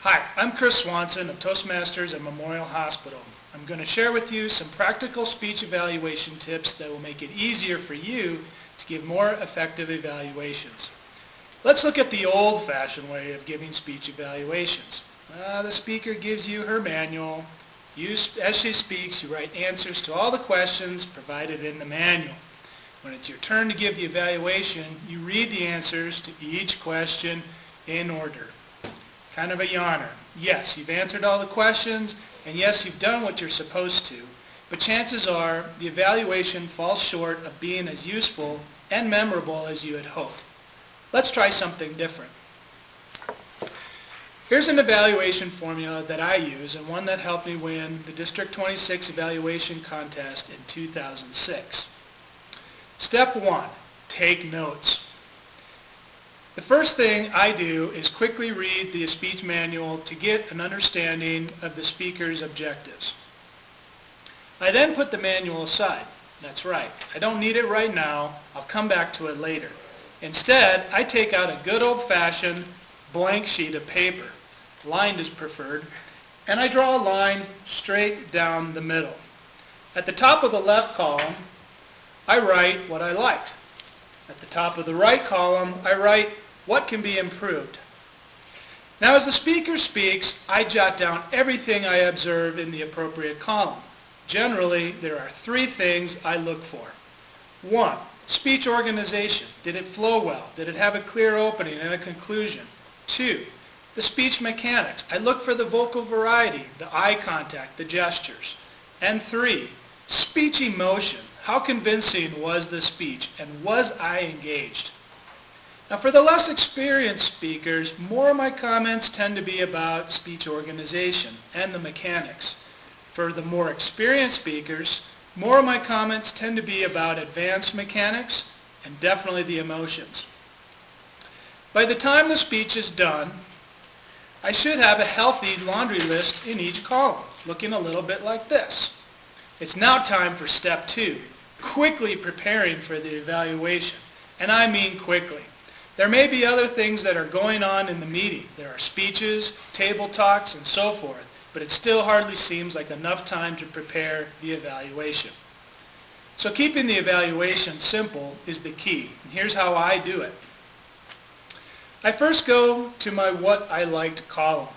Hi, I'm Chris Swanson of Toastmasters at Memorial Hospital. I'm going to share with you some practical speech evaluation tips that will make it easier for you to give more effective evaluations. Let's look at the old-fashioned way of giving speech evaluations. The speaker gives you her manual. As she speaks, you write answers to all the questions provided in the manual. When it's your turn to give the evaluation, you read the answers to each question in order. Kind of a yarner. Yes, you've answered all the questions, and yes, you've done what you're supposed to, but chances are the evaluation falls short of being as useful and memorable as you had hoped. Let's try something different. Here's an evaluation formula that I use and one that helped me win the D26 Evaluation Contest in 2006. Step 1. Take notes. The first thing I do is quickly read the speech manual to get an understanding of the speaker's objectives. I then put the manual aside. That's right. I don't need it right now. I'll come back to it later. Instead, I take out a good old-fashioned blank sheet of paper. Lined is preferred. And I draw a line straight down the middle. At the top of the left column, I write what I liked. At the top of the right column, I write what can be improved. Now as the speaker speaks, I jot down everything I observe in the appropriate column. Generally, there are 3 things I look for. 1. Speech organization. Did it flow well? Did it have a clear opening and a conclusion? 2. The speech mechanics. I look for the vocal variety, the eye contact, the gestures. And 3. Speech emotion. How convincing was the speech, and was I engaged? Now for the less experienced speakers, more of my comments tend to be about speech organization and the mechanics. For the more experienced speakers, more of my comments tend to be about advanced mechanics and definitely the emotions. By the time the speech is done, I should have a healthy laundry list in each column, looking a little bit like this. It's now time for step 2, quickly preparing for the evaluation. And I mean quickly. There may be other things that are going on in the meeting. There are speeches, table talks, and so forth, but it still hardly seems like enough time to prepare the evaluation. So keeping the evaluation simple is the key. And here's how I do it. I first go to my what I liked column.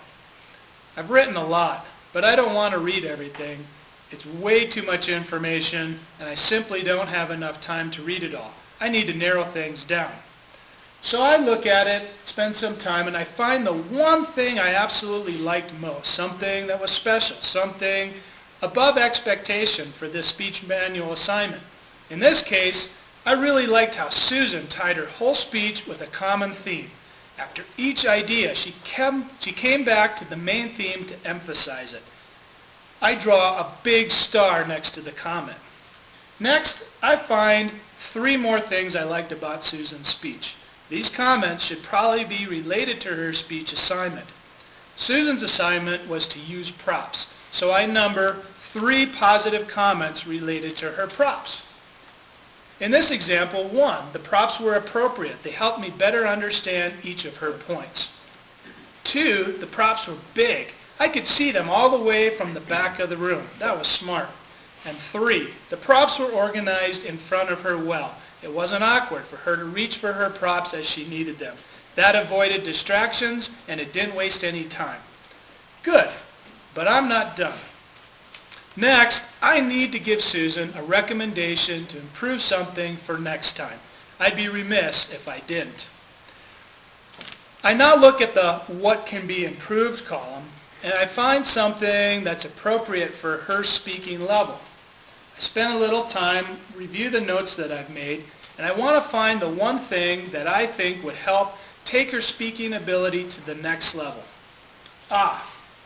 I've written a lot, but I don't want to read everything. It's way too much information, and I simply don't have enough time to read it all. I need to narrow things down. So I look at it, spend some time, and I find the one thing I absolutely liked most, something that was special, something above expectation for this speech manual assignment. In this case, I really liked how Susan tied her whole speech with a common theme. After each idea, she came back to the main theme to emphasize it. I draw a big star next to the comment. Next, I find 3 more things I liked about Susan's speech. These comments should probably be related to her speech assignment. Susan's assignment was to use props, so I number 3 positive comments related to her props. In this example, 1, the props were appropriate. They helped me better understand each of her points. 2, the props were big. I could see them all the way from the back of the room. That was smart. And 3, the props were organized in front of her well. It wasn't awkward for her to reach for her props as she needed them. That avoided distractions, and it didn't waste any time. Good, but I'm not done. Next, I need to give Susan a recommendation to improve something for next time. I'd be remiss if I didn't. I now look at the what can be improved column, and I find something that's appropriate for her speaking level. I spend a little time, review the notes that I've made, and I want to find the one thing that I think would help take her speaking ability to the next level.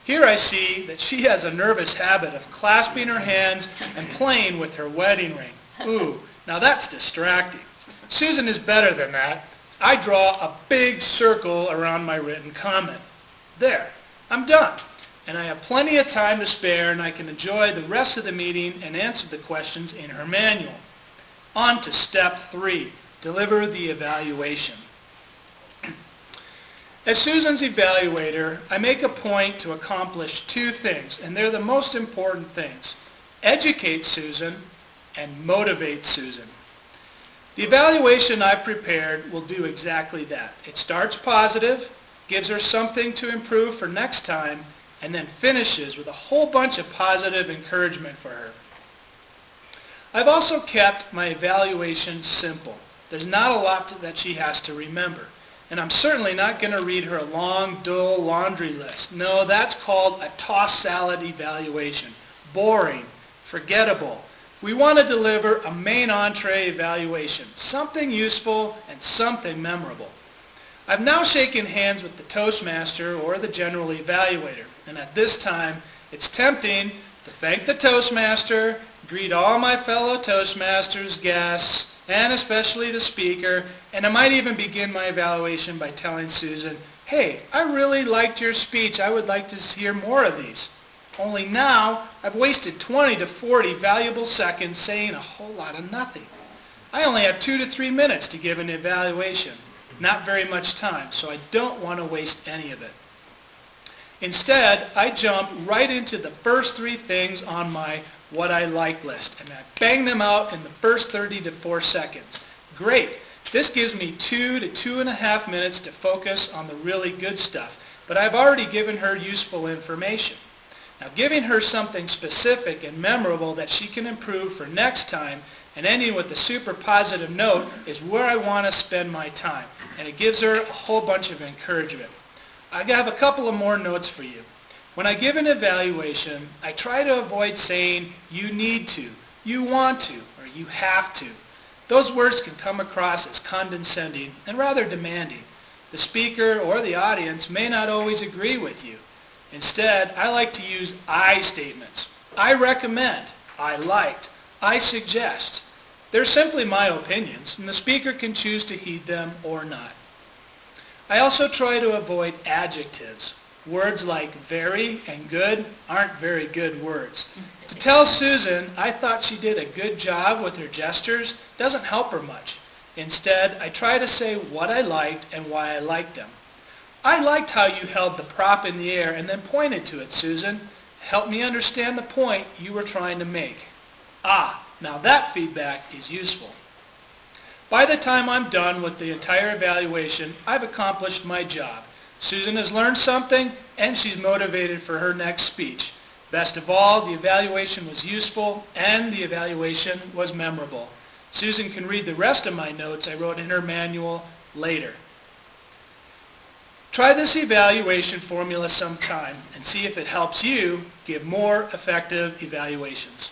Here I see that she has a nervous habit of clasping her hands and playing with her wedding ring. Ooh, now that's distracting. Susan is better than that. I draw a big circle around my written comment. There, I'm done. And I have plenty of time to spare, and I can enjoy the rest of the meeting and answer the questions in her manual. On to step 3, deliver the evaluation. As Susan's evaluator, I make a point to accomplish two things, and they're the most important things. Educate Susan and motivate Susan. The evaluation I've prepared will do exactly that. It starts positive, gives her something to improve for next time, and then finishes with a whole bunch of positive encouragement for her. I've also kept my evaluation simple. There's not a lot that she has to remember. And I'm certainly not going to read her a long, dull laundry list. No, that's called a tossed salad evaluation. Boring, forgettable. We want to deliver a main entree evaluation, something useful and something memorable. I've now shaken hands with the Toastmaster or the general evaluator, and at this time it's tempting to thank the Toastmaster, greet all my fellow Toastmasters, guests, and especially the speaker, and I might even begin my evaluation by telling Susan, hey, I really liked your speech, I would like to hear more of these. Only now, I've wasted 20 to 40 valuable seconds saying a whole lot of nothing. I only have 2 to 3 minutes to give an evaluation. Not very much time, so I don't want to waste any of it. Instead, I jump right into the first 3 things on my what I like list, and I bang them out in the first 30 to 4 seconds. Great! This gives me 2 to 2.5 minutes to focus on the really good stuff, but I've already given her useful information. Now, giving her something specific and memorable that she can improve for next time and ending with a super positive note is where I want to spend my time, and it gives her a whole bunch of encouragement. I have a couple of more notes for you. When I give an evaluation, I try to avoid saying you need to, you want to, or you have to. Those words can come across as condescending and rather demanding. The speaker or the audience may not always agree with you. Instead, I like to use I statements. I recommend, I liked, I suggest. They're simply my opinions, and the speaker can choose to heed them or not. I also try to avoid adjectives. Words like very and good aren't very good words. To tell Susan I thought she did a good job with her gestures doesn't help her much. Instead, I try to say what I liked and why I liked them. I liked how you held the prop in the air and then pointed to it, Susan. Help me understand the point you were trying to make. Ah, now that feedback is useful. By the time I'm done with the entire evaluation, I've accomplished my job. Susan has learned something, and she's motivated for her next speech. Best of all, the evaluation was useful, and the evaluation was memorable. Susan can read the rest of my notes I wrote in her manual later. Try this evaluation formula sometime and see if it helps you give more effective evaluations.